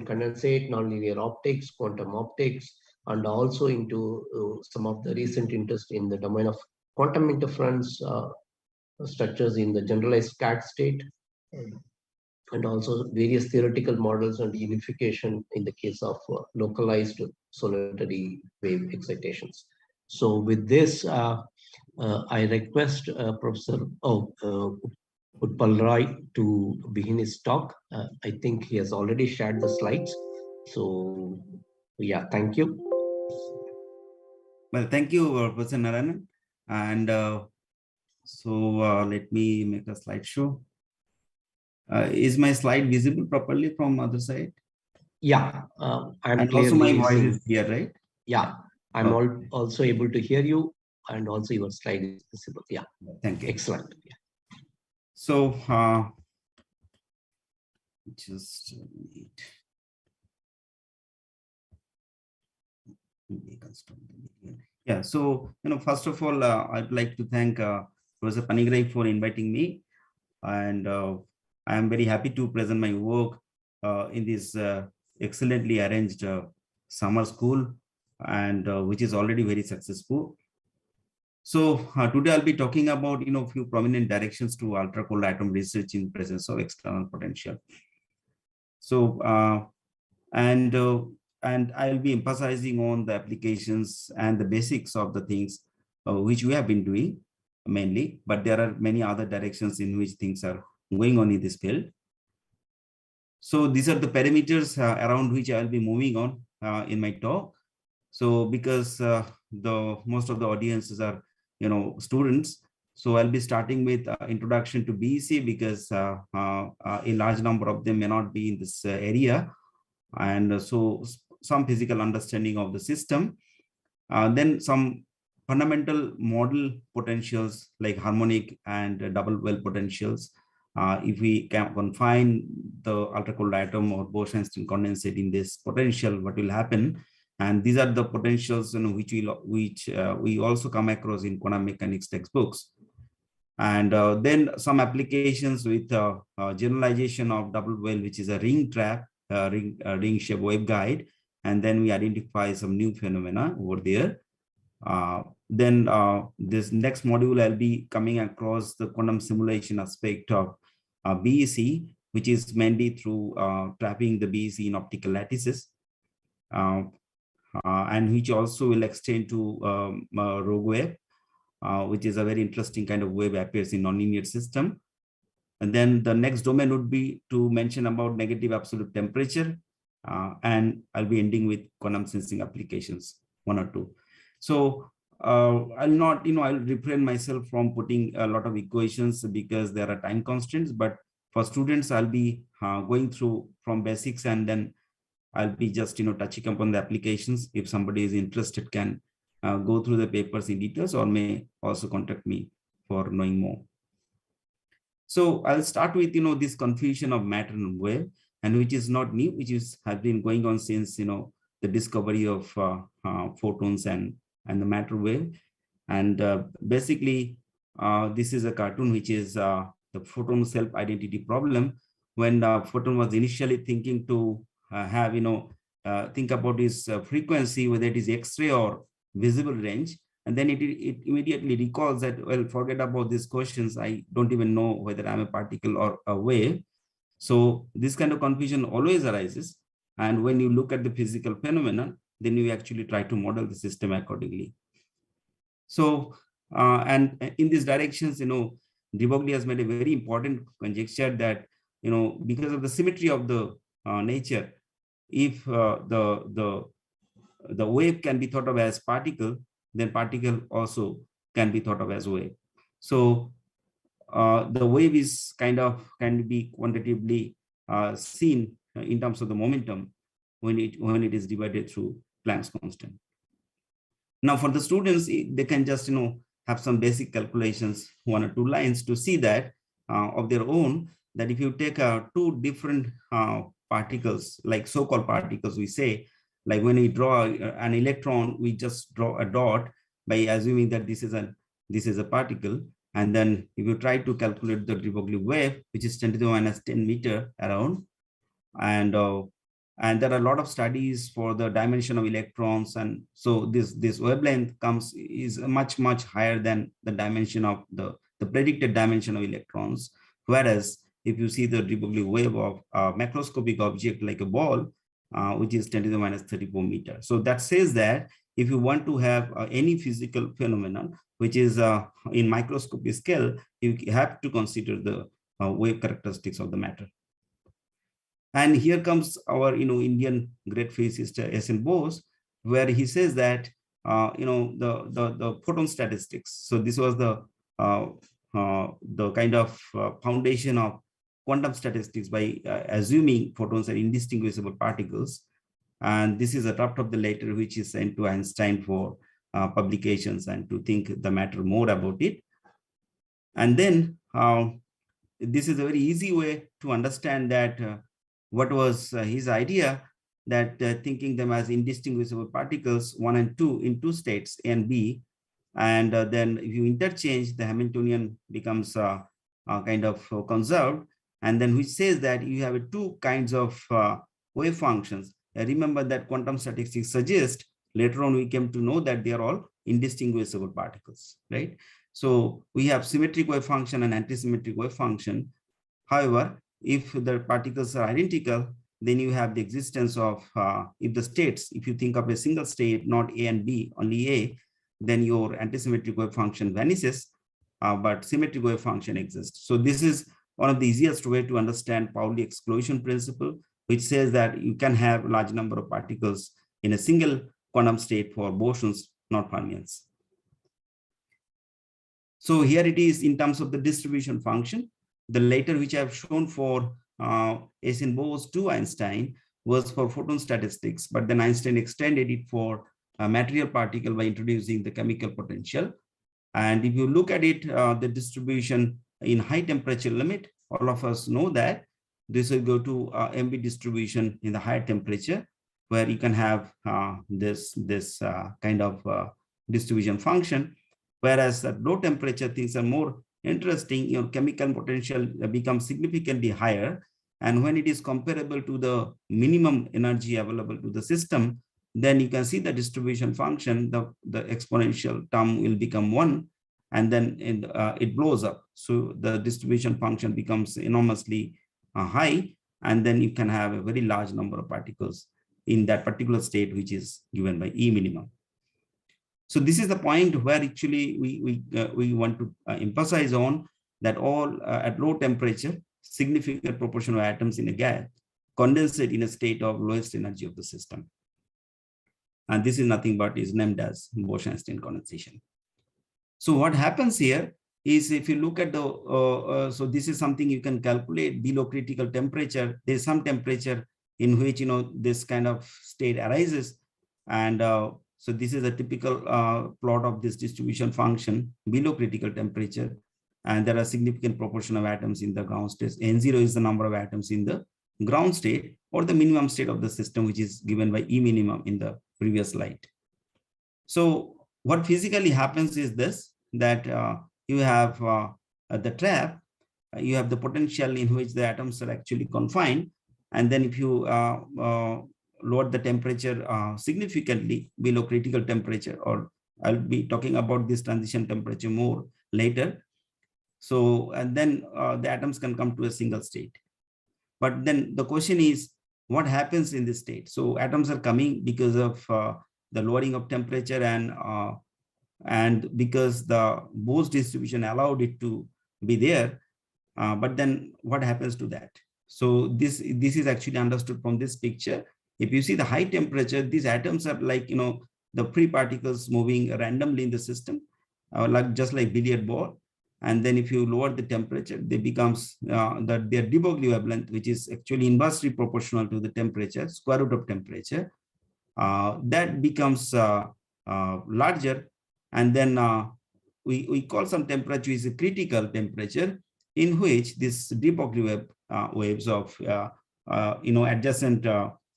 condensate, nonlinear optics, quantum optics, and also into some of the recent interest in the domain of quantum interference structures in the generalized CAT state, and also various theoretical models and unification in the case of localized solitary wave excitations. So with this, I request Professor Utpal Roy to begin his talk. I think he has already shared the slides. So yeah, thank you. Well, thank you, Professor Narayanan. And let me make a slideshow. Is my slide visible properly from other side? Yeah, I'm and clearly also my voice using, is here, right? Yeah, I'm also able to hear you, and also your slide is visible. Yeah, thank you. Excellent. Yeah. So just wait. Yeah, so first of all, I'd like to thank Professor Panigrahi for inviting me, and I am very happy to present my work in this excellently arranged summer school, and which is already very successful. So today I'll be talking about a few prominent directions to ultra-cold atom research in presence of external potential. So and I'll be emphasizing on the applications and the basics of the things which we have been doing mainly, but there are many other directions in which things are going on in this field. So these are the parameters around which I'll be moving on in my talk. So because the most of the audiences are students, so I'll be starting with introduction to BEC, because a large number of them may not be in this area, and so some physical understanding of the system, then some fundamental model potentials like harmonic and double well potentials. If we can confine the ultracold atom or Bose-Einstein condensate in this potential, what will happen? And these are the potentials which we also come across in quantum mechanics textbooks. And then some applications with generalization of double well, which is a ring trap, ring shape waveguide, and then we identify some new phenomena over there. Then this next module, I'll be coming across the quantum simulation aspect of BEC, which is mainly through trapping the BEC in optical lattices, and which also will extend to rogue wave, which is a very interesting kind of wave appears in nonlinear system. And then the next domain would be to mention about negative absolute temperature, and I'll be ending with quantum sensing applications, 1 or 2. So I'll not, I'll refrain myself from putting a lot of equations because there are time constraints, but for students, I'll be going through from basics, and then I'll be just, touching upon the applications. If somebody is interested, can go through the papers in details, or may also contact me for knowing more. So I'll start with, this confusion of matter and wave, and which is not new, which has been going on since, the discovery of photons and the matter wave. And basically, this is a cartoon, which is the photon self-identity problem. When photon was initially thinking to have, think about its frequency, whether it is X-ray or visible range. And then it immediately recalls that, well, forget about these questions. I don't even know whether I'm a particle or a wave. So this kind of confusion always arises. And when you look at the physical phenomenon, then you actually try to model the system accordingly. So, and in these directions, de Broglie has made a very important conjecture that, because of the symmetry of the nature, if the wave can be thought of as particle, then particle also can be thought of as wave. So the wave is can be quantitatively seen in terms of the momentum when it is divided through Planck's constant. Now for the students, they can just have some basic calculations, 1 or 2 lines, to see that of their own, that if you take 2 different particles, like so-called particles, we say, like when we draw an electron, we just draw a dot by assuming that this is a particle. And then if you try to calculate the de Broglie wave, which is 10 to the minus 10 meter around, and And there are a lot of studies for the dimension of electrons. And so this wavelength is much higher than the dimension of the predicted dimension of electrons. Whereas if you see the de Broglie wave of a macroscopic object like a ball, which is 10 to the minus 34 meters. So that says that if you want to have any physical phenomenon, which is in microscopic scale, you have to consider the wave characteristics of the matter. And here comes our, Indian great physicist S.N. Bose, where he says that, the photon statistics. So this was the kind of foundation of quantum statistics by assuming photons are indistinguishable particles. And this is a draft of the letter which is sent to Einstein for publications and to think the matter more about it. And then this is a very easy way to understand that what was his idea, that thinking them as indistinguishable particles 1 and 2 in 2 states, A and B, and then if you interchange, the Hamiltonian becomes kind of conserved, and then which says that you have 2 kinds of wave functions. Remember that quantum statistics suggest, later on we came to know that they are all indistinguishable particles, right? So we have symmetric wave function and antisymmetric wave function. However, if the particles are identical, then you have the existence of, if you think of a single state, not A and B, only A, then your antisymmetric wave function vanishes, but symmetric wave function exists. So this is one of the easiest way to understand Pauli exclusion principle, which says that you can have a large number of particles in a single quantum state for bosons, not fermions. So here it is in terms of the distribution function. The later which I have shown for S.N. Bose to Einstein was for photon statistics, but then Einstein extended it for a material particle by introducing the chemical potential. And if you look at it, the distribution in high temperature limit, all of us know that this will go to MB distribution in the higher temperature, where you can have this kind of distribution function. Whereas at low temperature, things are more interesting. Your chemical potential becomes significantly higher. And when it is comparable to the minimum energy available to the system, then you can see the distribution function, the exponential term will become 1, and then it blows up. So the distribution function becomes enormously high, and then you can have a very large number of particles in that particular state, which is given by E minimum. So this is the point where actually we want to emphasize on that all at low temperature, significant proportion of atoms in a gas condensate in a state of lowest energy of the system. And this is nothing but is named as Bose-Einstein condensation. So what happens here is, if you look at the, so this is something you can calculate below critical temperature. There is some temperature in which, this kind of state arises. And so this is a typical plot of this distribution function below critical temperature. And there are significant proportion of atoms in the ground state. N0 is the number of atoms in the ground state, or the minimum state of the system, which is given by E minimum in the previous slide. So what physically happens is this, that you have the trap, you have the potential in which the atoms are actually confined. And then if you lower the temperature significantly below critical temperature, or I'll be talking about this transition temperature more later. So, and then the atoms can come to a single state. But then the question is, what happens in this state? So atoms are coming because of the lowering of temperature, and because the Bose distribution allowed it to be there. But then what happens to that? So this is actually understood from this picture. If you see the high temperature, these atoms are like, the free particles moving randomly in the system, just like billiard ball. And then if you lower the temperature, they becomes their de Broglie wavelength, which is actually inversely proportional to the temperature, square root of temperature, that becomes larger. And then we call some temperature is a critical temperature, in which this de Broglie waves of adjacent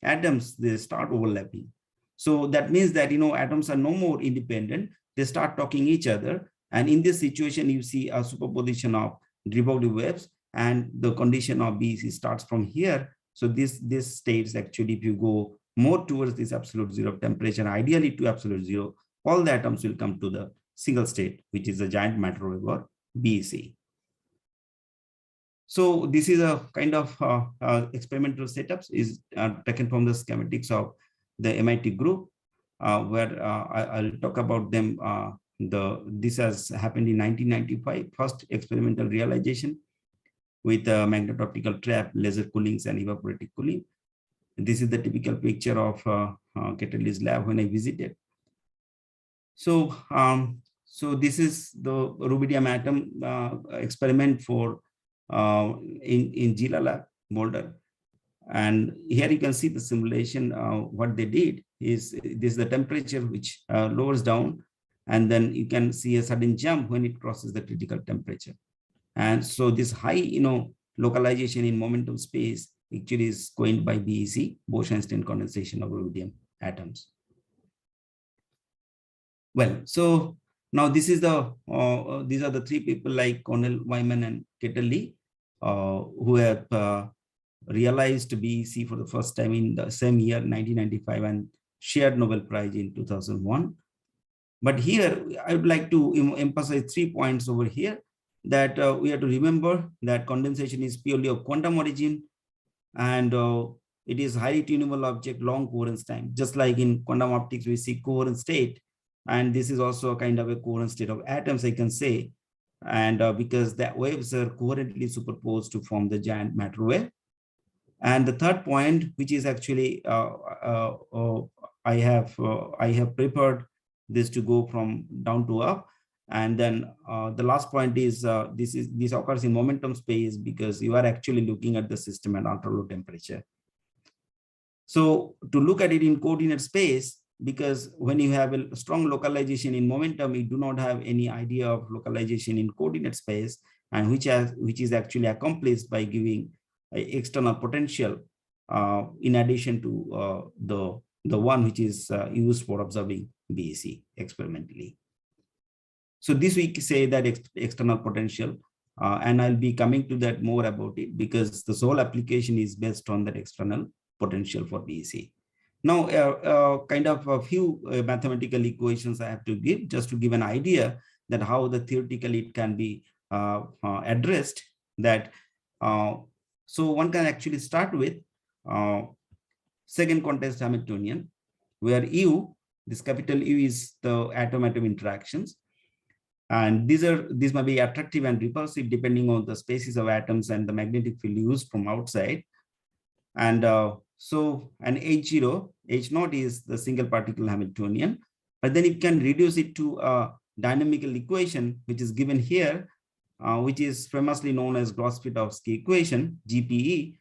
atoms, they start overlapping. So that means that atoms are no more independent; they start talking each other. And in this situation, you see a superposition of de Broglie waves, and the condition of BC starts from here. So this states actually, if you go more towards this absolute zero temperature, ideally to absolute zero, all the atoms will come to the single state, which is a giant matter wave or BEC. So this is a kind of experimental setups is taken from the schematics of the MIT group, where I'll talk about them. This has happened in 1995, first experimental realization with magnet-optical trap, laser coolings, and evaporative cooling. This is the typical picture of Ketterle's lab when I visited. So, so this is the rubidium atom experiment for in Gila lab, Boulder. And here you can see the simulation. What they did is this is the temperature which lowers down, and then you can see a sudden jump when it crosses the critical temperature. And so this high, localization in momentum space actually is coined by BEC, Bose-Einstein condensation of rubidium atoms. Well, so now this is the these are the three people like Cornell, Wyman, and Ketterle, who have realized BEC for the first time in the same year, 1995, and shared Nobel Prize in 2001. But here I would like to emphasize 3 points over here, that we have to remember that condensation is purely of quantum origin, and it is highly tunable object, long coherence time. Just like in quantum optics, we see coherent state, and this is also a kind of a coherent state of atoms, I can say, and because the waves are coherently superposed to form the giant matter wave. And the third point, which is actually I have prepared this to go from down to up. And then the last point is this occurs in momentum space, because you are actually looking at the system at ultra low temperature. So to look at it in coordinate space, because when you have a strong localization in momentum, you do not have any idea of localization in coordinate space, and which is actually accomplished by giving external potential in addition to the one which is used for observing BEC experimentally. So this we say that external potential, and I'll be coming to that more about it, because the whole application is based on that external potential for BEC. Now, kind of a few mathematical equations I have to give, just to give an idea that how the theoretically it can be addressed. That so one can actually start with second quantized Hamiltonian, where U, this capital U, is the atom-atom interactions. And these may be attractive and repulsive depending on the species of atoms and the magnetic field used from outside. And so an H0 is the single particle Hamiltonian, but then you can reduce it to a dynamical equation, which is given here, which is famously known as Gross-Pitaevskii equation, GPE.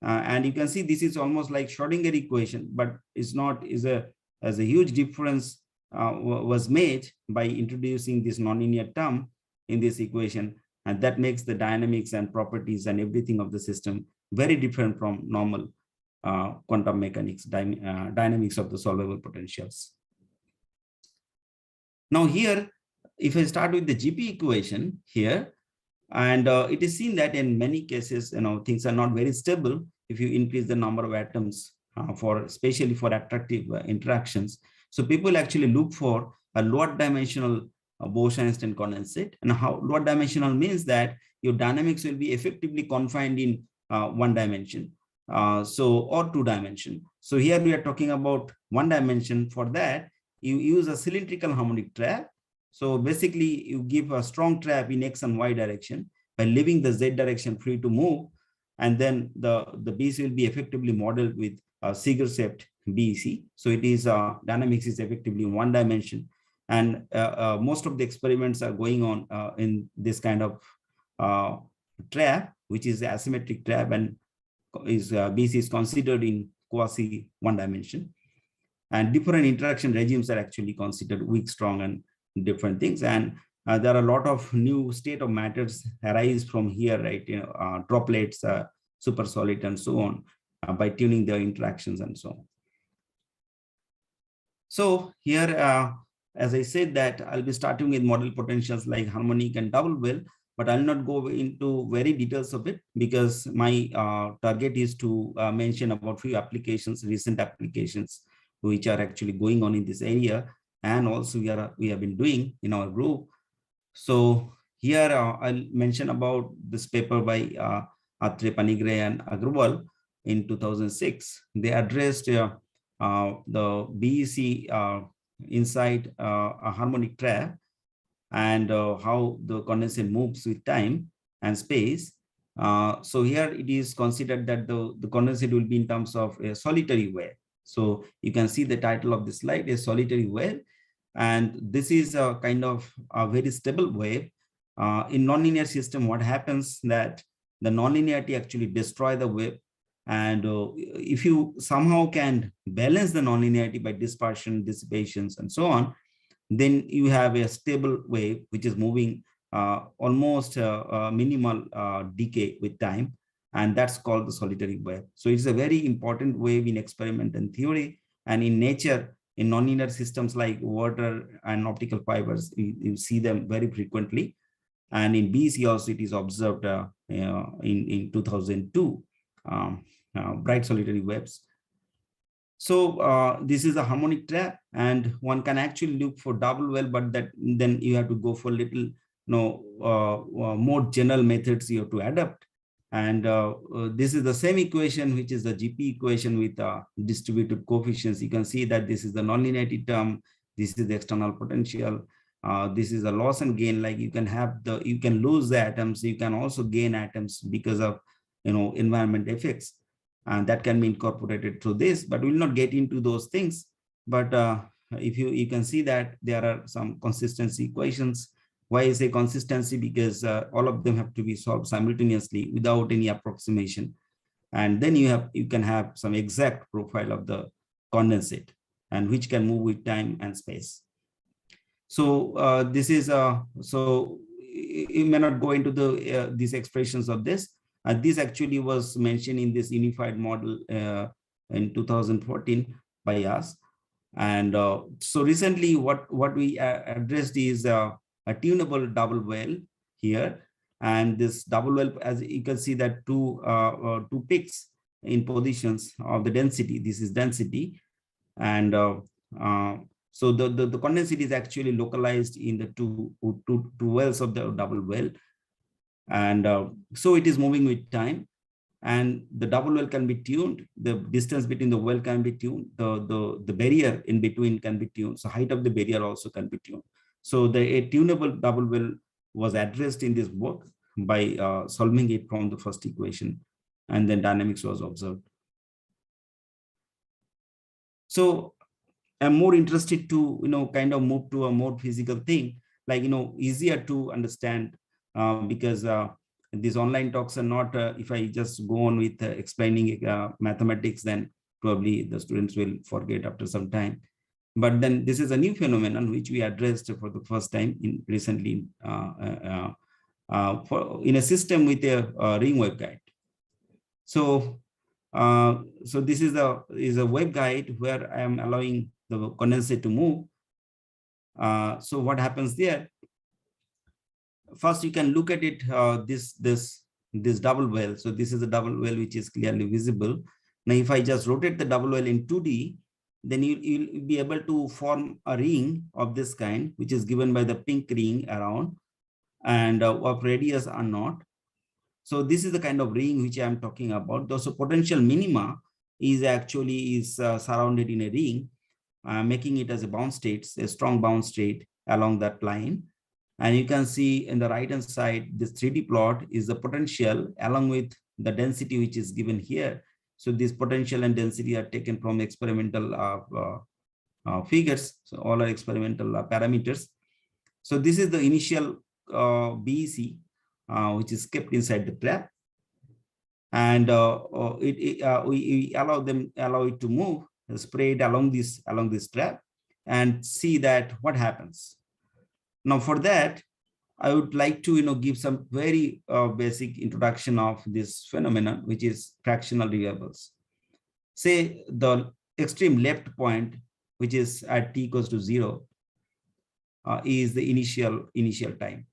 And you can see this is almost like Schrodinger equation, but it's not, as a huge difference was made by introducing this nonlinear term in this equation. And that makes the dynamics and properties and everything of the system very different from normal quantum mechanics, dynamics of the solvable potentials. Now here, if I start with the GP equation here, and it is seen that in many cases, things are not very stable if you increase the number of atoms especially for attractive interactions. So people actually look for a lower dimensional Bose-Einstein condensate. And how lower dimensional means that your dynamics will be effectively confined in one dimension, or two dimension. So here we are talking about one dimension. For that, you use a cylindrical harmonic trap. So basically, you give a strong trap in X and Y direction by leaving the Z direction free to move, and then the BEC will be effectively modeled with Seeger-shaped BEC. So it is dynamics is effectively in one dimension, and most of the experiments are going on in this kind of trap, which is asymmetric trap, and BEC is considered in quasi one dimension. And different interaction regimes are actually considered weak, strong, and different things. And there are a lot of new state of matters arise from here, right? Droplets, supersolid, and so on, by tuning their interactions and so on. So here, as I said, that I'll be starting with model potentials like harmonic and double well, but I'll not go into very details of it because my target is to mention about few applications, recent applications, which are actually going on in this area, and also we have been doing in our group. So here I'll mention about this paper by Atre, Panigre and Agrawal in 2006. They addressed the BEC inside a harmonic trap, and how the condensate moves with time and space. So here it is considered that the condensate will be in terms of a solitary wave. So you can see the title of the slide is solitary wave. And this is a kind of a very stable wave. In nonlinear system, what happens that the nonlinearity actually destroy the wave. And if you somehow can balance the nonlinearity by dispersion, dissipations, and so on, then you have a stable wave which is moving almost minimal decay with time, and that's called the solitary wave. So it's a very important wave in experiment and theory, and in nature, in nonlinear systems like water and optical fibers, you see them very frequently. And in BEC also it is observed in 2002, bright solitary waves. So this is a harmonic trap, and one can actually look for double well, but then you have to go for little more general methods you have to adapt. And this is the same equation, which is the GP equation with distributed coefficients. You can see that this is the nonlinearity term, this is the external potential, this is the loss and gain. Like you can lose the atoms, you can also gain atoms because of environment effects. And that can be incorporated through this, but we'll not get into those things. But if you can see that there are some consistency equations. Why I say consistency? Because all of them have to be solved simultaneously without any approximation. And then you can have some exact profile of the condensate, and which can move with time and space. So this is so you may not go into the these expressions of this. This actually was mentioned in this unified model in 2014 by us. And so recently what we addressed is a tunable double well here. And this double well, as you can see that two peaks in positions of the density. This is density. And so the condensate is actually localized in the two wells of the double well. And so it is moving with time, and the double well can be tuned. The distance between the well can be tuned. The barrier in between can be tuned. So height of the barrier also can be tuned. So a tunable double well was addressed in this work by solving it from the first equation, and then dynamics was observed. So I'm more interested to kind of move to a more physical thing, like easier to understand. Because these online talks are not, if I just go on with explaining mathematics, then probably the students will forget after some time. But then this is a new phenomenon which we addressed for the first time recently in a system with a ring waveguide. So this is a waveguide where I am allowing the condensate to move. So what happens there? First, you can look at it, this double well. So this is a double well which is clearly visible. Now, if I just rotate the double well in 2D, then you'll be able to form a ring of this kind, which is given by the pink ring around, and of radius or not. So this is the kind of ring which I'm talking about. So potential minima is actually surrounded in a ring, making it as a bound state, a strong bound state along that line. And you can see in the right hand side, this 3D plot is the potential along with the density which is given here. So this potential and density are taken from experimental figures. So all are experimental parameters. So this is the initial BEC, which is kept inside the trap. And we allow it to move, spray it along this trap, and see that what happens. Now, for that, I would like to give some very basic introduction of this phenomenon, which is fractional revariables. Say the extreme left point, which is at t equals to 0, is the initial time.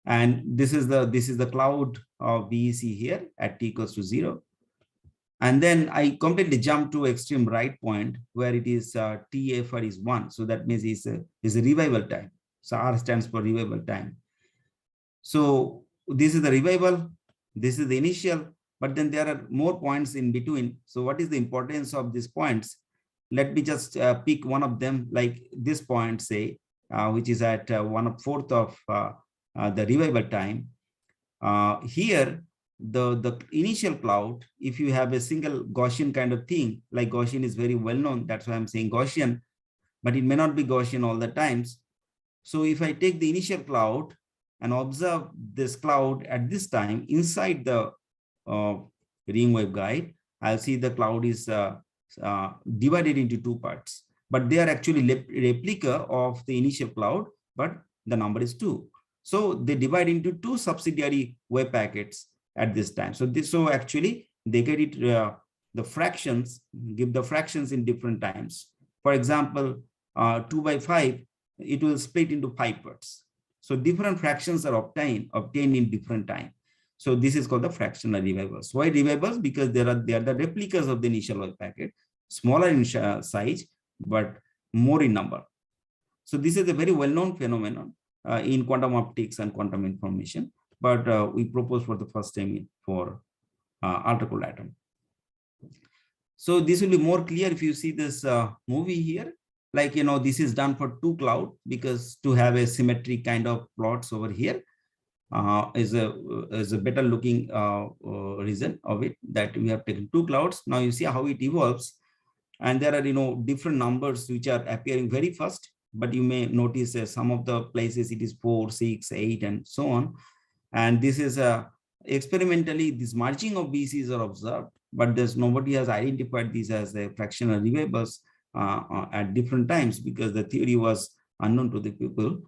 And this is the cloud of BEC here at t equals to 0. And then I completely jump to extreme right point where it is TFR is 1. So that means it's a revival time. So R stands for revival time. So this is the revival, this is the initial, but then there are more points in between. So what is the importance of these points? Let me just pick one of them, like this point, say, which is at 1/4 of the revival time. Here, the initial cloud, if you have a single Gaussian kind of thing, like Gaussian is very well known, that's why I'm saying Gaussian, but it may not be Gaussian all the times. So if I take the initial cloud and observe this cloud at this time inside the ring waveguide, I'll see the cloud is divided into two parts, but they are actually replica of the initial cloud, but the number is 2. So they divide into two subsidiary wave packets at this time. So actually they get it, the fractions, give the fractions in different times. For example, 2/5, it will split into 5 parts. So different fractions are obtained in different time. So this is called the fractional revivals. Why revivals? Because they are the replicas of the initial wave packet, smaller in size, but more in number. So this is a very well-known phenomenon in quantum optics and quantum information, but we propose for the first time for ultracold atom. So this will be more clear if you see this movie here. Like, this is done for 2 cloud, because to have a symmetric kind of plots over here is a better looking reason of it, that we have taken 2 clouds. Now you see how it evolves, and there are different numbers which are appearing very fast, but you may notice some of the places it is 4, 6, 8, and so on. And this is experimentally, this merging of BCs are observed, but nobody has identified these as a fractional revivals at different times, because the theory was unknown to the people.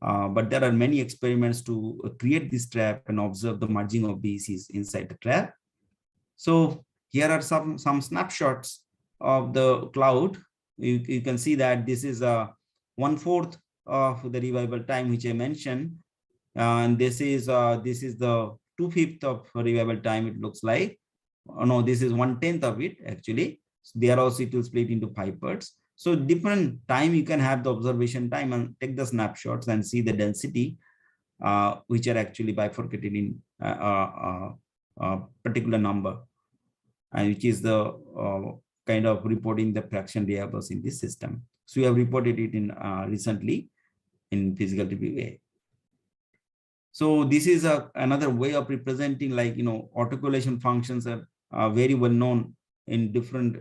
But there are many experiments to create this trap and observe the merging of BCs inside the trap. So here are some snapshots of the cloud. You can see that this is 1/4 of the revival time, which I mentioned, and this is the 2/5 of revival time. It looks like, oh no, this is 1/10 of it actually. There also it will split into 5 parts. So different time you can have the observation time and take the snapshots and see the density, which are actually bifurcated in a particular number, and which is the kind of reporting the fraction variables in this system. So we have reported it in recently in physical TPA. So this is another way of representing, like, autocorrelation functions are very well known in different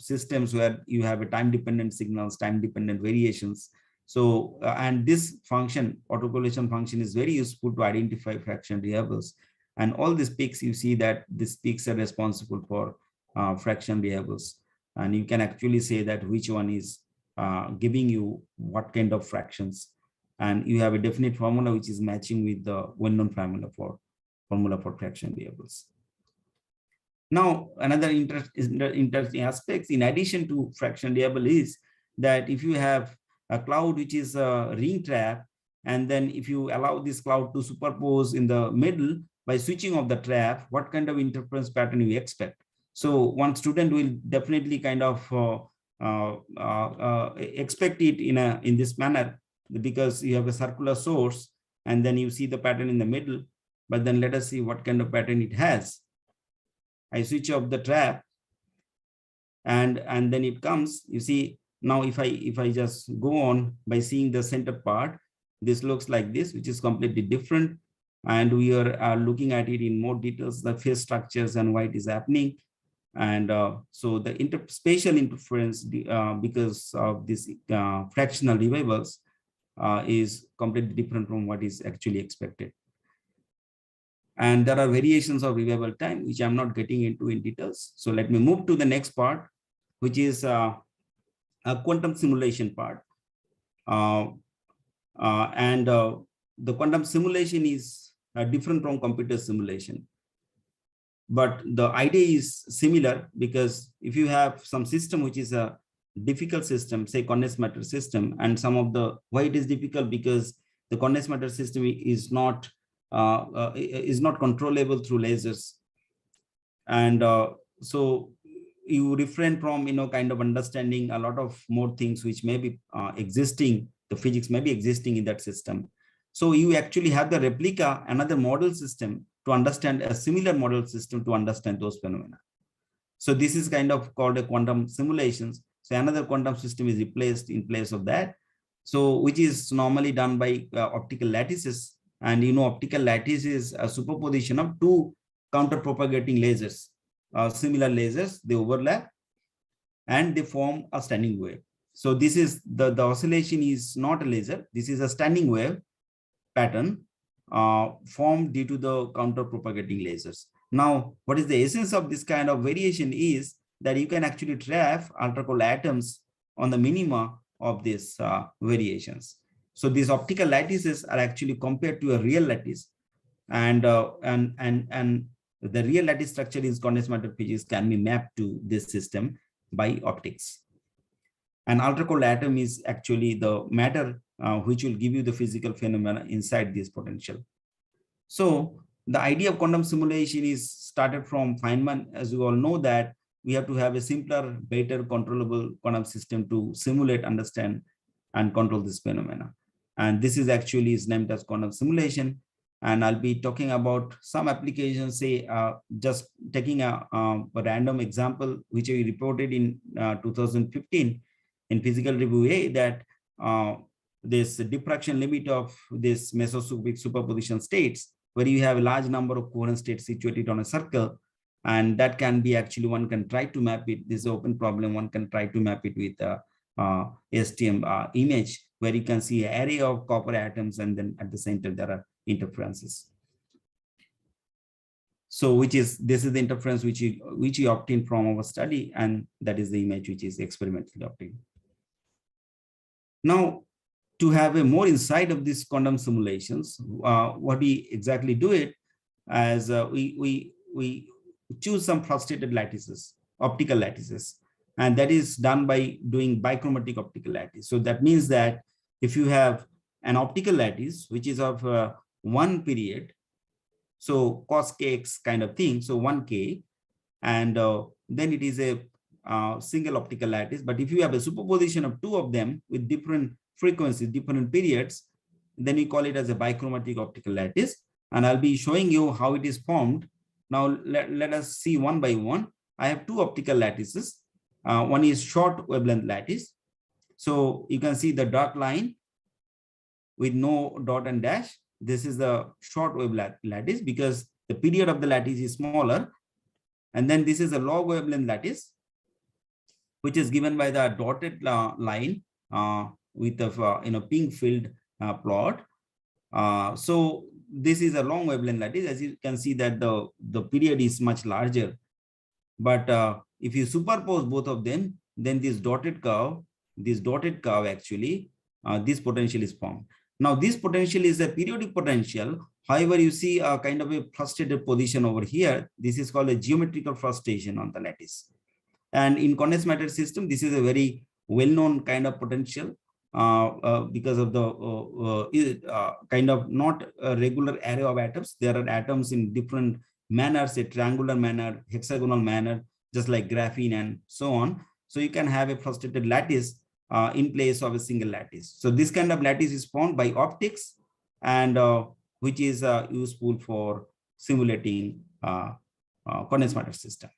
systems where you have a time-dependent signals, time-dependent variations. So, and this function, autocorrelation function, is very useful to identify fraction variables. And all these peaks, you see that these peaks are responsible for fraction variables. And you can actually say that which one is giving you what kind of fractions. And you have a definite formula which is matching with the well-known formula for fraction variables. Now, another interesting aspect in addition to fraction variable is that if you have a cloud which is a ring trap, and then if you allow this cloud to superpose in the middle by switching off the trap, what kind of interference pattern you expect? So one student will definitely kind of expect it in this manner, because you have a circular source and then you see the pattern in the middle. But then let us see what kind of pattern it has. I switch off the trap, and then it comes. You see, now if I just go on by seeing the center part, this looks like this, which is completely different. And we are looking at it in more details, the phase structures and why it is happening. And so the spatial interference, because of this fractional revivals, is completely different from what is actually expected. And there are variations of revival time, which I'm not getting into in details. So let me move to the next part, which is a quantum simulation part. The quantum simulation is different from computer simulation. But the idea is similar, because if you have some system which is a difficult system, say condensed matter system, and some of the, why it is difficult, because the condensed matter system is not is not controllable through lasers. And so you refrain from, kind of understanding a lot of more things which may be existing, the physics may be existing in that system. So you actually have the replica, another model system, to understand a similar model system to understand those phenomena. So this is kind of called a quantum simulations. So another quantum system is replaced in place of that. So which is normally done by optical lattices. And optical lattice is a superposition of two counter-propagating lasers. Similar lasers, they overlap and they form a standing wave. So this is the oscillation is not a laser. This is a standing wave pattern formed due to the counter-propagating lasers. Now, what is the essence of this kind of variation is that you can actually trap ultracold atoms on the minima of these variations. So these optical lattices are actually compared to a real lattice, and the real lattice structure in condensed matter physics can be mapped to this system by optics. An ultracold atom is actually the matter which will give you the physical phenomena inside this potential. So the idea of quantum simulation is started from Feynman. As you all know that we have to have a simpler, better controllable quantum system to simulate, understand, and control this phenomena. And this is actually is named as quantum simulation. And I'll be talking about some applications, say just taking a random example, which we reported in 2015 in Physical Review A, that this diffraction limit of this mesoscopic superposition states, where you have a large number of coherent states situated on a circle, and that can be actually, one can try to map it. This is an open problem. One can try to map it with STM image, where you can see an array of copper atoms, and then at the center there are interferences. So this is the interference which you obtained from our study, and that is the image which is experimentally obtained. Now, to have a more insight of these quantum simulations, what we exactly do it as we choose some frustrated lattices, optical lattices, and that is done by doing bichromatic optical lattice. So that means that if you have an optical lattice which is of one period, so cos kx kind of thing, so 1k, and then it is a single optical lattice. But if you have a superposition of two of them with different frequencies, different periods, then we call it as a bichromatic optical lattice. And I'll be showing you how it is formed. Now let us see one by one. I have two optical lattices. One is short wavelength lattice. So you can see the dark line with no dot and dash. This is the short wavelength lattice because the period of the lattice is smaller. And then this is a long wavelength lattice, which is given by the dotted line with a pink filled plot. So this is a long wavelength lattice. As you can see that the period is much larger. But if you superpose both of them, then this dotted curve actually, this potential is formed. Now this potential is a periodic potential. However, you see a kind of a frustrated position over here. This is called a geometrical frustration on the lattice. And in condensed matter system, this is a very well-known kind of potential because of the kind of not a regular array of atoms. There are atoms in different manners, a triangular manner, hexagonal manner, just like graphene and so on. So you can have a frustrated lattice in place of a single lattice. So this kind of lattice is formed by optics, and which is useful for simulating condensed matter system.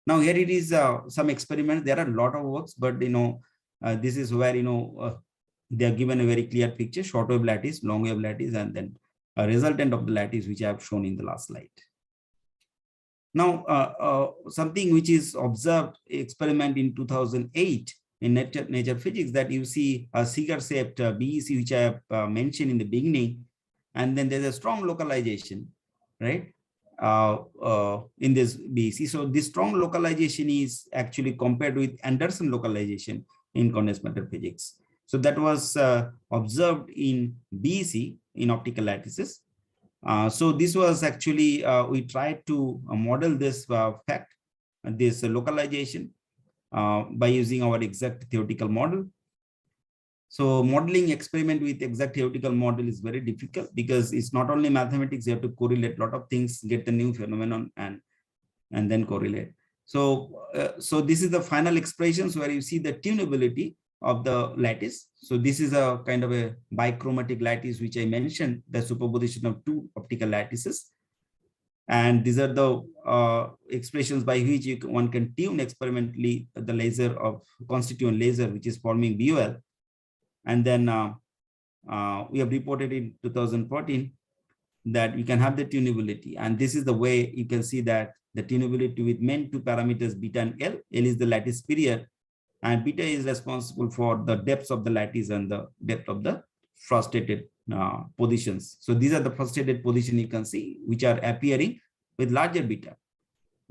Now here it is some experiments. There are a lot of works, but this is where they are given a very clear picture: short wave lattice, long wave lattice, and then a resultant of the lattice which I have shown in the last slide. Now something which is observed experiment in 2008 in nature physics, that you see a cigar-shaped BEC which I have mentioned in the beginning, and then there's a strong localization, right? In this BEC. So this strong localization is actually compared with Anderson localization in condensed matter physics. So that was observed in BEC in optical lattices. So this was actually, we tried to model this fact, this localization by using our exact theoretical model. So modeling experiment with exact theoretical model is very difficult because it's not only mathematics, you have to correlate a lot of things, get the new phenomenon and then correlate. So, so this is the final expressions where you see the tunability of the lattice. So this is a kind of a bichromatic lattice, which I mentioned, the superposition of two optical lattices. And these are the expressions by which one can tune experimentally the laser of constituent laser, which is forming BOL. And then we have reported in 2014 that we can have the tunability. And this is the way you can see that the tunability with main two parameters, beta and L. L is the lattice period, and beta is responsible for the depths of the lattice and the depth of the frustrated positions. So these are the frustrated positions you can see, which are appearing with larger beta.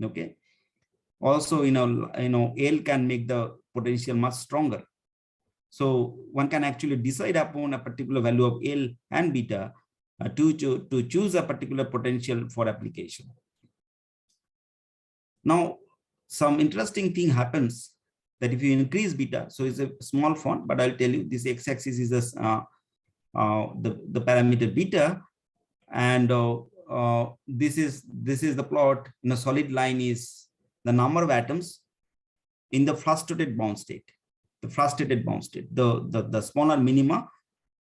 Okay. Also, L can make the potential much stronger. So one can actually decide upon a particular value of L and beta to choose a particular potential for application. Now, some interesting thing happens that if you increase beta, so it's a small font, but I'll tell you this x-axis is the parameter beta, and this is the plot. In a solid line is the number of atoms in the frustrated bound state. The frustrated bound state, the smaller minima,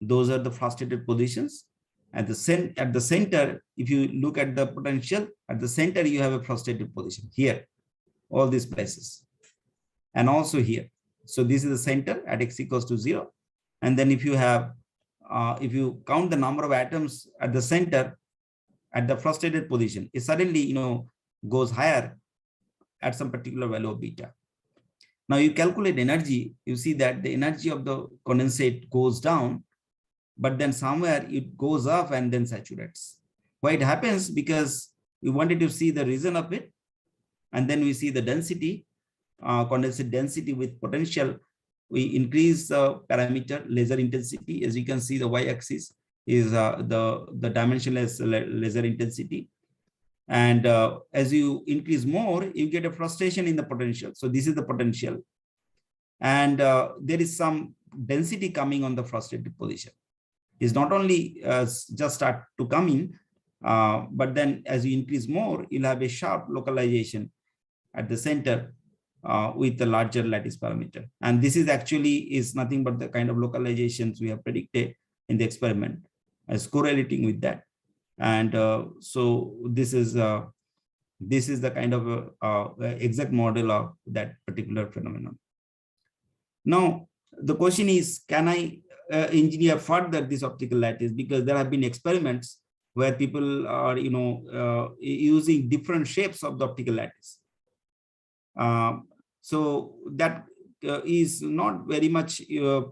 those are the frustrated positions. At the center, if you look at the potential, at the center you have a frustrated position here, all these places, and also here. So this is the center at x equals to 0. And then if you have, if you count the number of atoms at the center, at the frustrated position, it suddenly goes higher at some particular value of beta. Now you calculate energy, you see that the energy of the condensate goes down, but then somewhere it goes up and then saturates. Why it happens? Because we wanted to see the reason of it, and then we see the density, condensate density with potential. We increase the parameter laser intensity. As you can see, the y-axis is the dimensionless laser intensity. And as you increase more, you get a frustration in the potential. So this is the potential. And there is some density coming on the frustrated position. It's not only just start to come in, but then as you increase more, you'll have a sharp localization at the center with the larger lattice parameter. And this is actually is nothing but the kind of localizations we have predicted in the experiment as correlating with that. And so this is the kind of exact model of that particular phenomenon. Now, the question is, can I engineer further this optical lattice? Because there have been experiments where people are, using different shapes of the optical lattice. So that is not very much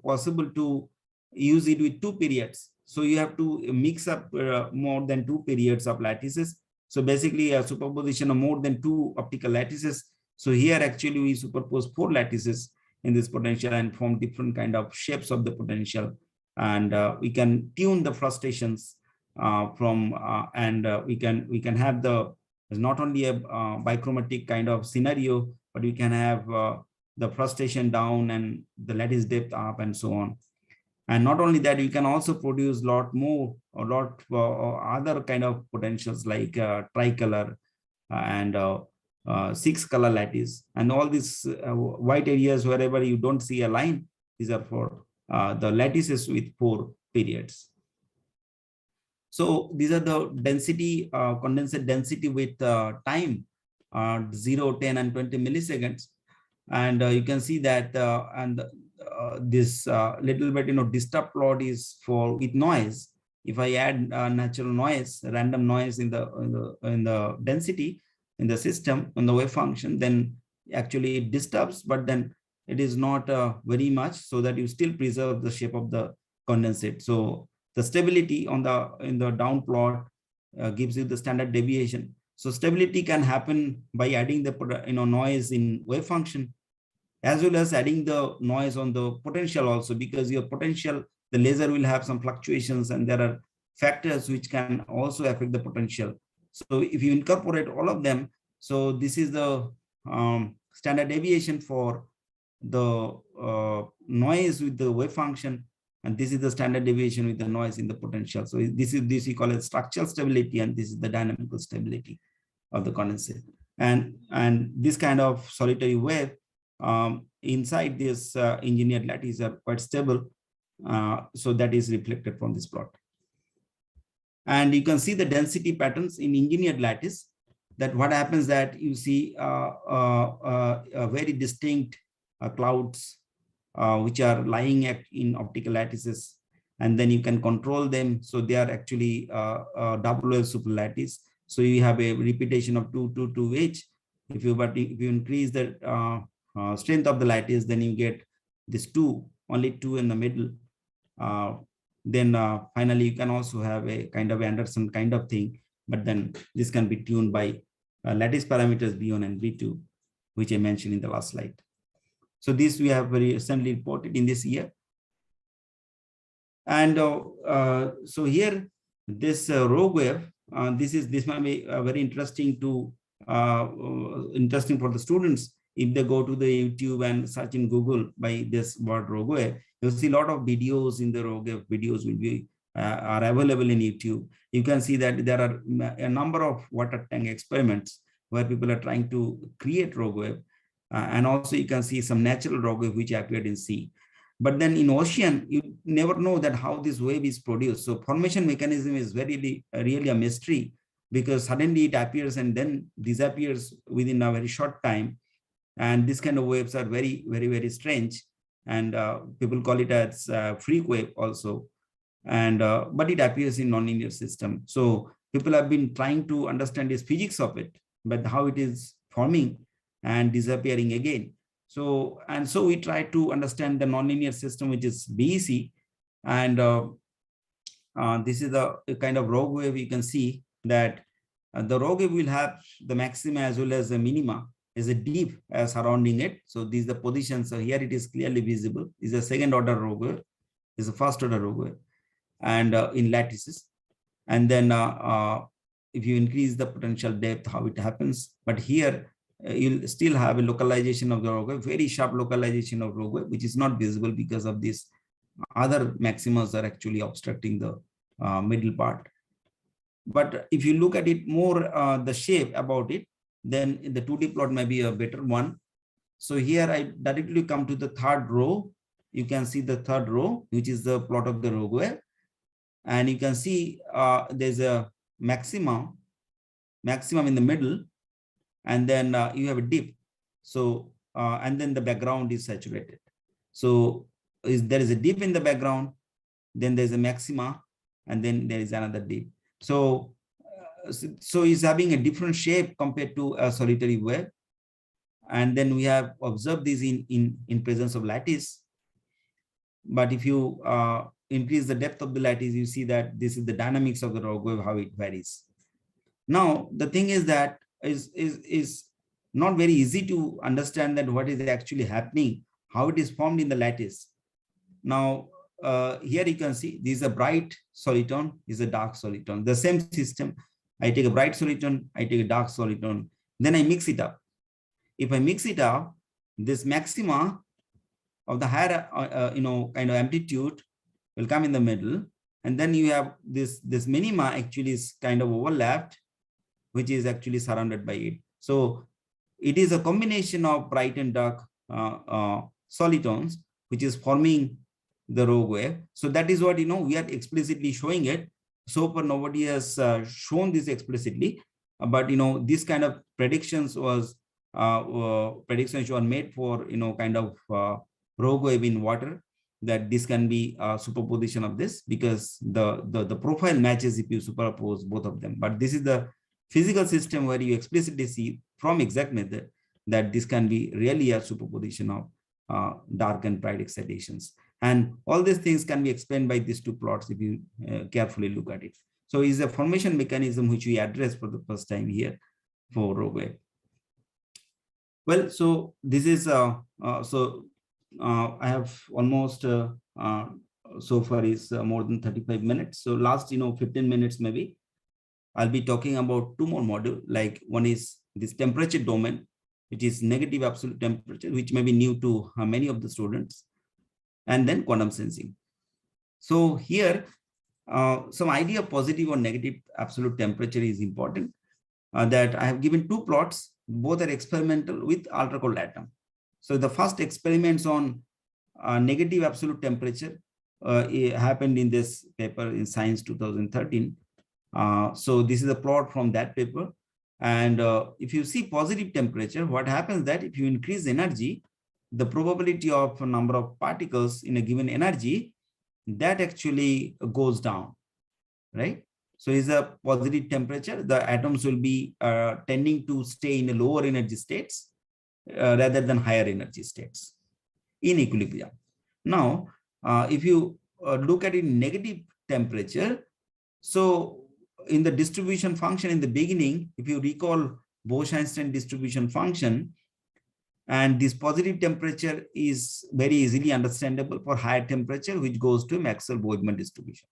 possible to use it with two periods. So you have to mix up more than two periods of lattices. So basically a superposition of more than two optical lattices. So here actually we superpose 4 lattices in this potential and form different kind of shapes of the potential. And we can tune the frustrations we can have not only a bichromatic kind of scenario, but we can have the frustration down and the lattice depth up and so on. And not only that, you can also produce other kind of potentials like tricolor and 6-color lattice, and all these white areas wherever you don't see a line, these are for the lattices with 4 periods. So these are the density, condensate density with time, 0, 10, and 20 milliseconds. And you can see that this little bit disturb plot is for with noise. If I add natural noise, random noise in the density in the system, on the wave function, then actually it disturbs, but then it is not very much, so that you still preserve the shape of the condensate. So the stability in the down plot gives you the standard deviation. So stability can happen by adding the noise in wave function, as well as adding the noise on the potential also, because your potential, the laser will have some fluctuations, and there are factors which can also affect the potential. So if you incorporate all of them, so this is the standard deviation for the noise with the wave function, And this is the standard deviation with the noise in the potential. So this we call it structural stability, and this is the dynamical stability of the condensate. And this kind of solitary wave inside this engineered lattice are quite stable. So that is reflected from this plot. And you can see the density patterns in engineered lattice, that what happens that you see very distinct clouds which are lying in optical lattices, and then you can control them. So they are actually double wave super lattice. So you have a repetition of 2 to 2H. If you increase the strength of the lattice, then you get this only two in the middle. Then finally you can also have a kind of Anderson kind of thing, but then this can be tuned by lattice parameters B1 and B2, which I mentioned in the last slide. So this we have very recently reported in this year. And so here, this rogue wave, this might be very interesting to interesting for the students. If they go to the YouTube and search in Google by this word rogue wave, you'll see a lot of videos in the rogue wave. Videos will be are available in YouTube. You can see that there are a number of water tank experiments where people are trying to create rogue wave. And also you can see some natural rogue wave which appeared in sea. But then in ocean, you never know that how this wave is produced. So formation mechanism is really a mystery, because suddenly it appears and then disappears within a very short time. And this kind of waves are very, very, very strange. And people call it as freak wave also. And but it appears in nonlinear system. So people have been trying to understand the physics of it, but how it is forming and disappearing again. So we try to understand the nonlinear system, which is BEC. And this is the kind of rogue wave. You can see that the rogue wave will have the maxima as well as the minima as a deep surrounding it. So these are the positions. So here it is clearly visible. This is a second order rogue wave. This is a first order rogue wave, and in lattices. And then if you increase the potential depth, how it happens. But here you'll still have a localization of the rogue wave, very sharp localization of rogue wave, which is not visible because of these other maximas are actually obstructing the middle part. But if you look at it more, the shape about it, then the 2D plot may be a better one. So here I directly come to the third row. You can see the third row, which is the plot of the rogue wave. And you can see there's a maximum in the middle, and then you have a dip. So and then the background is saturated. So there is a dip in the background, then there's a maxima, and then there is another dip. So it's having a different shape compared to a solitary wave. And then we have observed this in presence of lattice. But if you increase the depth of the lattice, you see that this is the dynamics of the rogue wave, how it varies. Now the thing is that is not very easy to understand that what is actually happening, how it is formed in the lattice. Now here you can see this is a bright solitone, this is a dark solitone. The same system. I take a bright solitone, I take a dark solitone, then I mix it up. If I mix it up, this maxima of the higher kind of amplitude will come in the middle, and then you have this minima actually is kind of overlapped, which is actually surrounded by it. So it is a combination of bright and dark solitones which is forming the rogue wave. So that is what we are explicitly showing it. So far nobody has shown this explicitly, but this kind of predictions were made for kind of rogue wave in water, that this can be a superposition of this, because the profile matches if you superpose both of them. But this is the physical system where you explicitly see from exact method that this can be really a superposition of dark and bright excitations. And all these things can be explained by these two plots if you carefully look at it. So it's a formation mechanism which we address for the first time here for rogue wave. Well, so this is I have almost so far is more than 35 minutes. So last 15 minutes maybe I'll be talking about two more modules. Like one is this temperature domain, which is negative absolute temperature, which may be new to many of the students, and then quantum sensing. So here, some idea of positive or negative absolute temperature is important. That I have given two plots, both are experimental with ultracold atom. So the first experiments on negative absolute temperature it happened in this paper in Science 2013. So this is a plot from that paper. And if you see positive temperature, what happens that if you increase energy, the probability of a number of particles in a given energy, that actually goes down, right? So is a positive temperature, the atoms will be tending to stay in a lower energy states rather than higher energy states in equilibrium. Now, if you look at it in negative temperature, so in the distribution function in the beginning, if you recall Bose-Einstein distribution function, and this positive temperature is very easily understandable for higher temperature, which goes to Maxwell-Boltzmann distribution.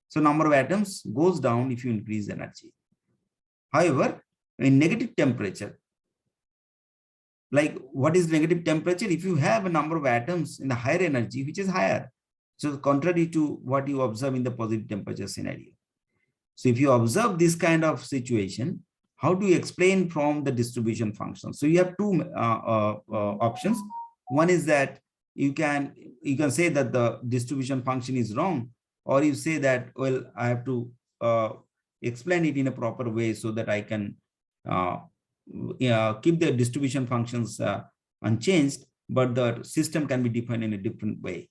So number of atoms goes down if you increase energy. However, in negative temperature, like what is negative temperature? If you have a number of atoms in the higher energy, which is higher, so contrary to what you observe in the positive temperature scenario. So if you observe this kind of situation, how do you explain from the distribution function? So you have two options. One is that you can say that the distribution function is wrong, or you say that, well, I have to explain it in a proper way so that I can keep the distribution functions unchanged, but the system can be defined in a different way.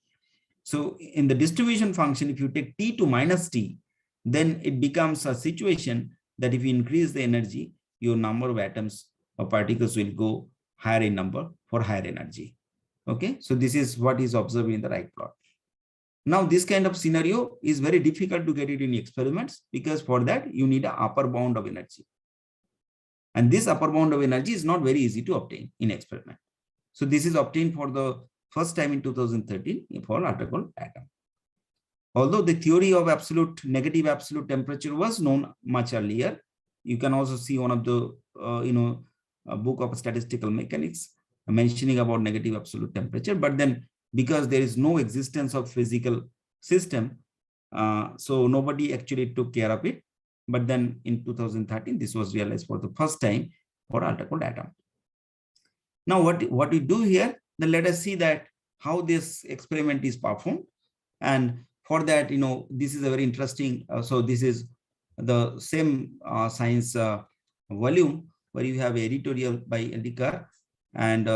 So in the distribution function, if you take T to minus T, then it becomes a situation that if you increase the energy, your number of atoms or particles will go higher in number for higher energy. Okay, so this is what is observed in the right plot. Now, this kind of scenario is very difficult to get it in experiments, because for that you need an upper bound of energy. And this upper bound of energy is not very easy to obtain in experiment. So this is obtained for the first time in 2013 for ultracold atom. Although the theory of negative absolute temperature was known much earlier, you can also see one of the book of statistical mechanics mentioning about negative absolute temperature. But then, because there is no existence of physical system, so nobody actually took care of it. But then in 2013, this was realized for the first time for ultracold atom. Now, what we do here, then let us see that how this experiment is performed. And for that, this is a very interesting. So this is the same science volume where you have editorial by Eldikar, and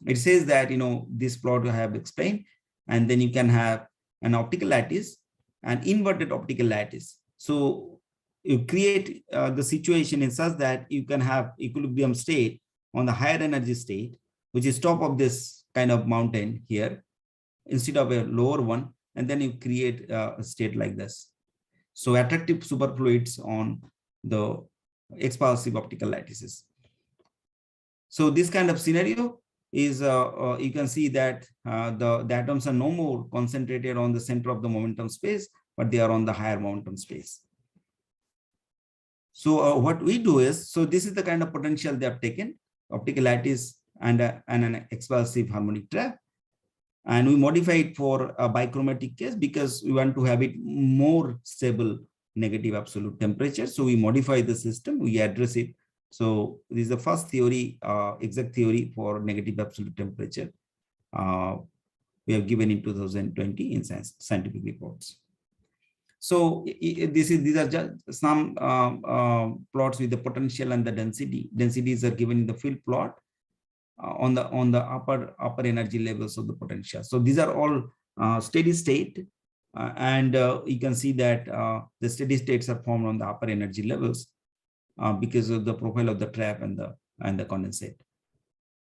it says that this plot I have explained, and then you can have an optical lattice and inverted optical lattice. So you create the situation in such that you can have equilibrium state on the higher energy state, which is top of this kind of mountain here, instead of a lower one, and then you create a state like this. So attractive superfluids on the expansive optical lattices. So this kind of scenario is, you can see that the atoms are no more concentrated on the center of the momentum space, but they are on the higher momentum space. So what we do is, so this is the kind of potential they have taken, optical lattice and an expansive harmonic trap. And we modify it for a bichromatic case because we want to have it more stable negative absolute temperature. So we modify the system, we address it. So this is the first theory, exact theory for negative absolute temperature. We have given in 2020 in scientific reports. So these are just some plots with the potential and the density. Densities are given in the field plot on the upper energy levels of the potential. So these are all steady state, and you can see that the steady states are formed on the upper energy levels because of the profile of the trap and the condensate.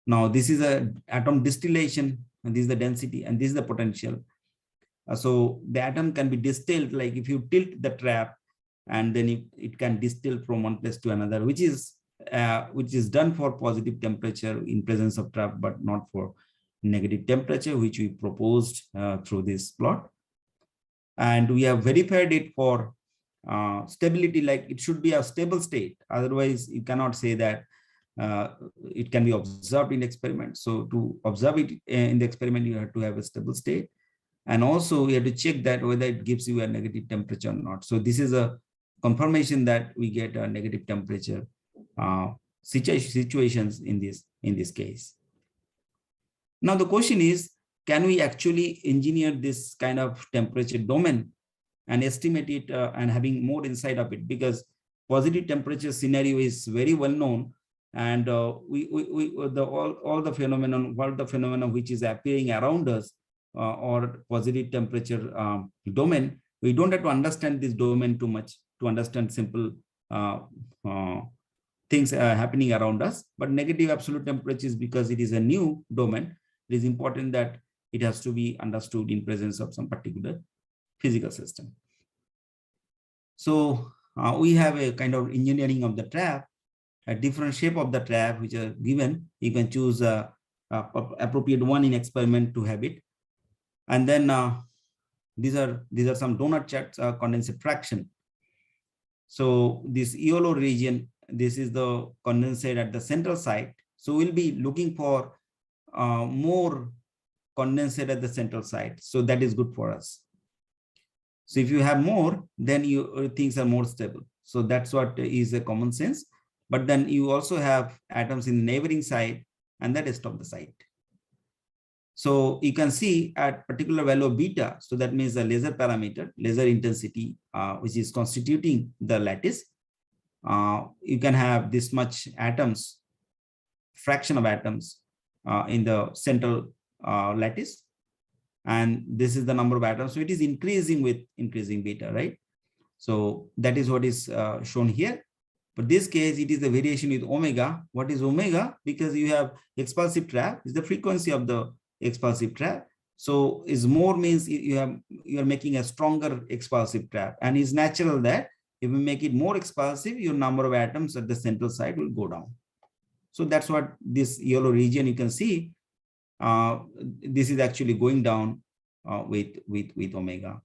Now this is a atom distillation, and this is the density, and this is the potential. So the atom can be distilled, like if you tilt the trap, and then it can distill from one place to another, which is done for positive temperature in presence of trap, but not for negative temperature, which we proposed through this plot. And we have verified it for stability, like it should be a stable state. Otherwise, you cannot say that it can be observed in experiment. So to observe it in the experiment, you have to have a stable state. And also we have to check that whether it gives you a negative temperature or not. So this is a confirmation that we get a negative temperature situations in this case. Now the question is, can we actually engineer this kind of temperature domain and estimate it and having more insight of it? Because positive temperature scenario is very well known, and all the phenomenon which is appearing around us or positive temperature domain, we don't have to understand this domain too much to understand simple things happening around us. But negative absolute temperatures, because it is a new domain, it is important that it has to be understood in presence of some particular physical system. So we have a kind of engineering of the trap, a different shape of the trap which are given. You can choose a appropriate one in experiment to have it. And then these are some donut charts, condensate fraction. So this EOLO region, this is the condensate at the central site. So we'll be looking for more condensate at the central site. So that is good for us. So if you have more, then things are more stable. So that's what is a common sense. But then you also have atoms in the neighboring site and the rest of the site. So you can see at particular value of beta, so that means the laser parameter, laser intensity, which is constituting the lattice, you can have this much atoms, fraction of atoms in the central lattice. And this is the number of atoms. So it is increasing with increasing beta, right? So that is what is shown here. But this case, it is the variation with omega. What is omega? Because you have expulsive trap, is the frequency of the expulsive trap. So is more means you are making a stronger expulsive trap, and it's natural that if you make it more expulsive, your number of atoms at the central site will go down. So that's what this yellow region you can see. This is actually going down with omega.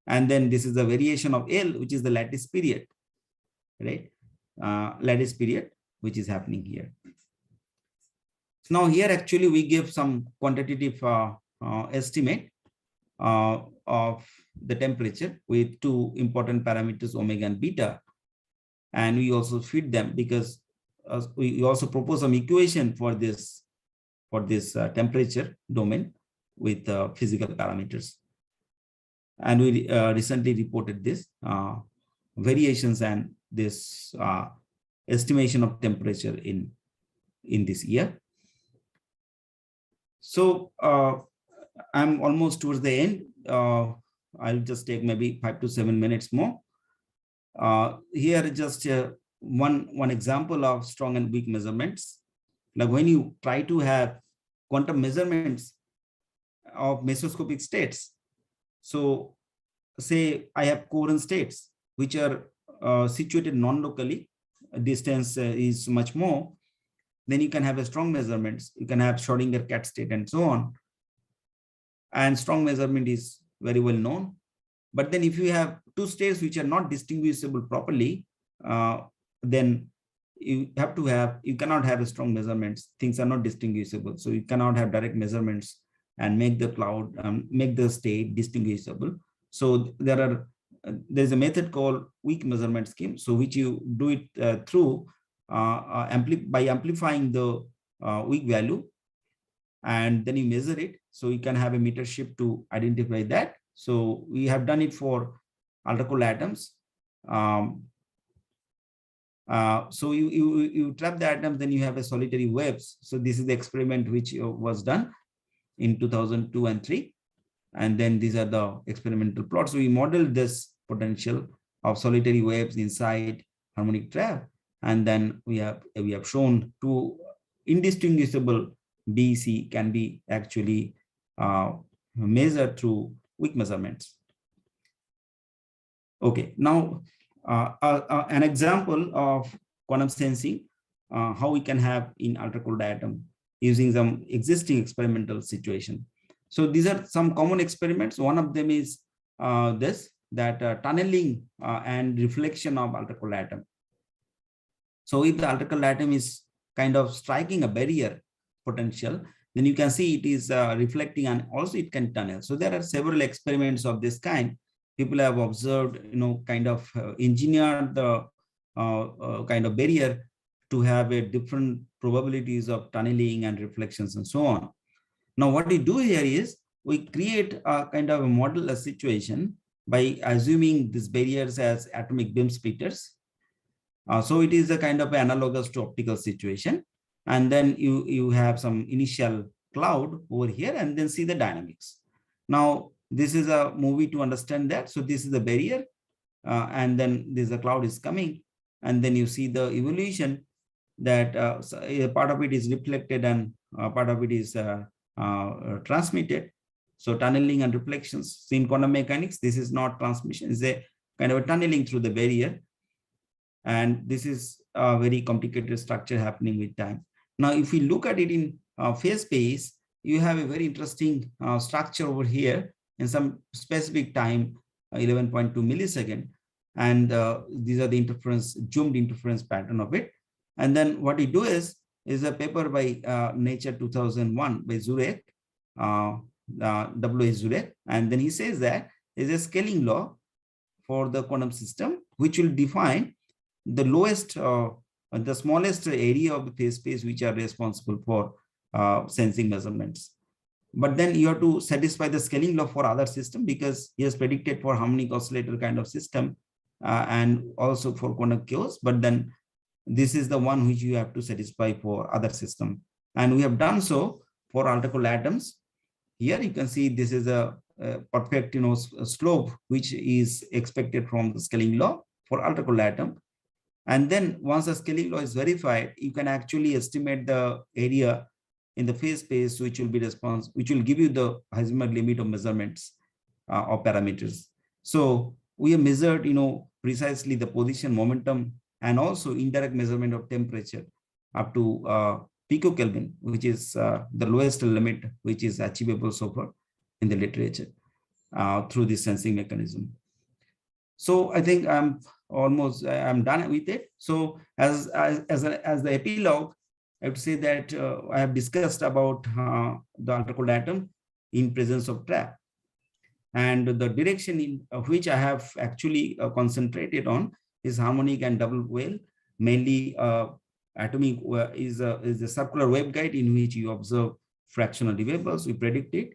And then this is the variation of L, which is the lattice period, right? Lattice period, which is happening here. So now here actually we give some quantitative estimate of the temperature with two important parameters, omega and beta. And we also feed them because we also propose some equation for this temperature domain with physical parameters. And we recently reported this variations and this estimation of temperature in this year. So I'm almost towards the end. I'll just take maybe 5 to 7 minutes more. Here is just one example of strong and weak measurements. Like when you try to have quantum measurements of mesoscopic states. So say I have coherent states which are situated non-locally, distance is much more, then you can have a strong measurements. You can have Schrodinger cat state and so on. And strong measurement is very well known. But then if you have two states which are not distinguishable properly, then you cannot have a strong measurements. Things are not distinguishable. So you cannot have direct measurements and make the cloud, make the state distinguishable. So there's a method called weak measurement scheme. So which you do it through by amplifying the weak value, and then you measure it. So you can have a meter shift to identify that. So we have done it for ultracold atoms. So you trap the atoms, then you have a solitary waves. So this is the experiment which was done in 2002 and 3. And then these are the experimental plots. So we modeled this potential of solitary waves inside harmonic trap. And then we have shown two indistinguishable BC can be actually measured through weak measurements. Okay, now an example of quantum sensing, how we can have in ultracold atom using some existing experimental situation. So these are some common experiments. One of them is tunneling and reflection of ultracold atom. So if the ultracold atom is kind of striking a barrier potential, then you can see it is reflecting, and also it can tunnel. So there are several experiments of this kind. People have observed, kind of engineered the kind of barrier to have a different probabilities of tunneling and reflections and so on. Now, what we do here is we create a kind of a model, a situation, by assuming these barriers as atomic beam splitters. So it is a kind of analogous to optical situation. And then you have some initial cloud over here, and then see the dynamics. Now, this is a movie to understand that. So this is the barrier, and then this the cloud is coming, and then you see the evolution that a part of it is reflected and part of it is transmitted. So tunneling and reflections in quantum mechanics, this is not transmission, it's a kind of a tunneling through the barrier. And this is a very complicated structure happening with time. Now, if we look at it in phase space, you have a very interesting structure over here in some specific time, 11.2 millisecond. And these are the interference, zoomed interference pattern of it. And then what we do is a paper by Nature 2001 by Zurek, W.A. Zurek. And then he says that there is a scaling law for the quantum system, which will define the lowest, the smallest area of the phase space which are responsible for sensing measurements. But then you have to satisfy the scaling law for other system, because he has predicted for harmonic oscillator kind of system and also for quantum chaos. But then this is the one which you have to satisfy for other system. And we have done so for ultracold atoms. Here you can see this is a perfect slope which is expected from the scaling law for ultracold atom. And then once the scaling law is verified, you can actually estimate the area in the phase space, which will be which will give you the Heisenberg limit of measurements of parameters. So we have measured, precisely the position, momentum, and also indirect measurement of temperature up to picokelvin, which is the lowest limit which is achievable so far in the literature through this sensing mechanism. So I think I'm done with it. So as the epilogue, I would say that I have discussed about the ultracold atom in presence of trap, and the direction in which I have actually concentrated on is harmonic and double wave. Mainly atomic is a circular waveguide in which you observe fractional reverbers, we predict it,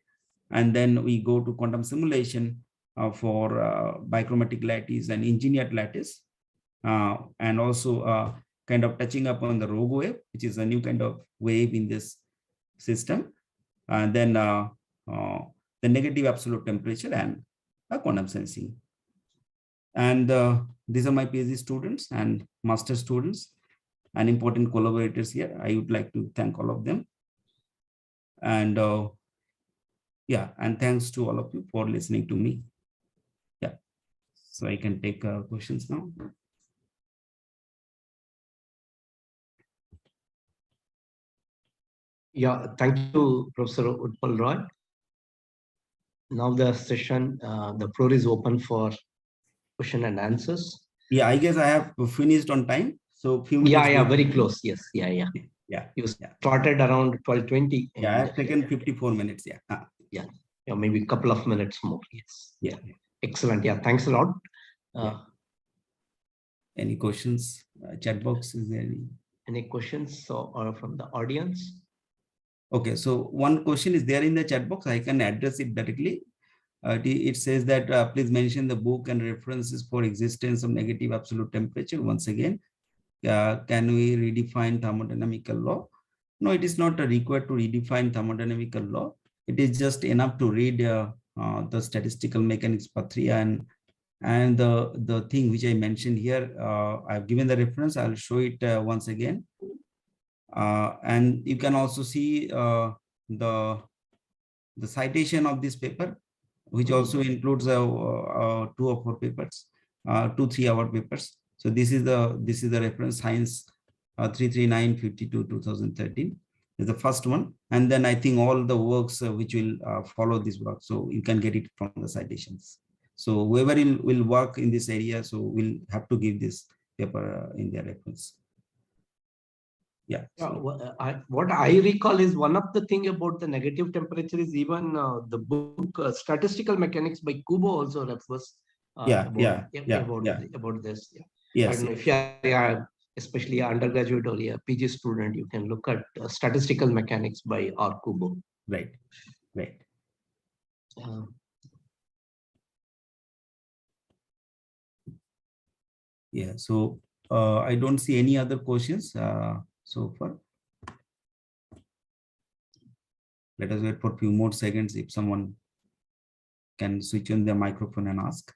and then we go to quantum simulation for bichromatic lattice and engineered lattice, and also kind of touching up on the rogue wave, which is a new kind of wave in this system, and then the negative absolute temperature and quantum sensing. And these are my PhD students and master students and important collaborators here. I would like to thank all of them. And yeah, and thanks to all of you for listening to me. Yeah, so I can take questions now. Yeah, thank you, Professor Utpal Roy. Now the session, the floor is open for question and answers. Yeah, I guess I have finished on time. So few minutes. Yeah, very close. Yes, yeah. You started around 12:20. Yeah, I have taken 54 minutes. Yeah. Yeah, maybe a couple of minutes more. Yes. Yeah. Excellent. Yeah, thanks a lot. Any questions? Chat box, is there any questions or from the audience? Okay, so one question is there in the chat box. I can address it directly. It says that please mention the book and references for existence of negative absolute temperature. Once again, can we redefine thermodynamical law? No, it is not required to redefine thermodynamical law. It is just enough to read the statistical mechanics patria and the thing which I mentioned here. I've given the reference. I'll show it once again. And you can also see the citation of this paper, which also includes 2 or 4 papers, 2-3 hour papers. So this is the reference, Science 33952 2013 is the first one, and then I think all the works which will follow this work. So you can get it from the citations. So whoever will work in this area, so will have to give this paper in their reference. Yeah. Yeah, what I recall is one of the thing about the negative temperature is even the book Statistical Mechanics by Kubo also refers Yeah. about Yeah. Yeah. Yeah. about this. Yeah. I Yes. don't know if you are, especially an undergraduate or a PG student, you can look at Statistical Mechanics by R. Kubo. Right. Right. Uh, Yeah. So I don't see any other questions so far. Let us wait for a few more seconds if someone can switch on their microphone and ask.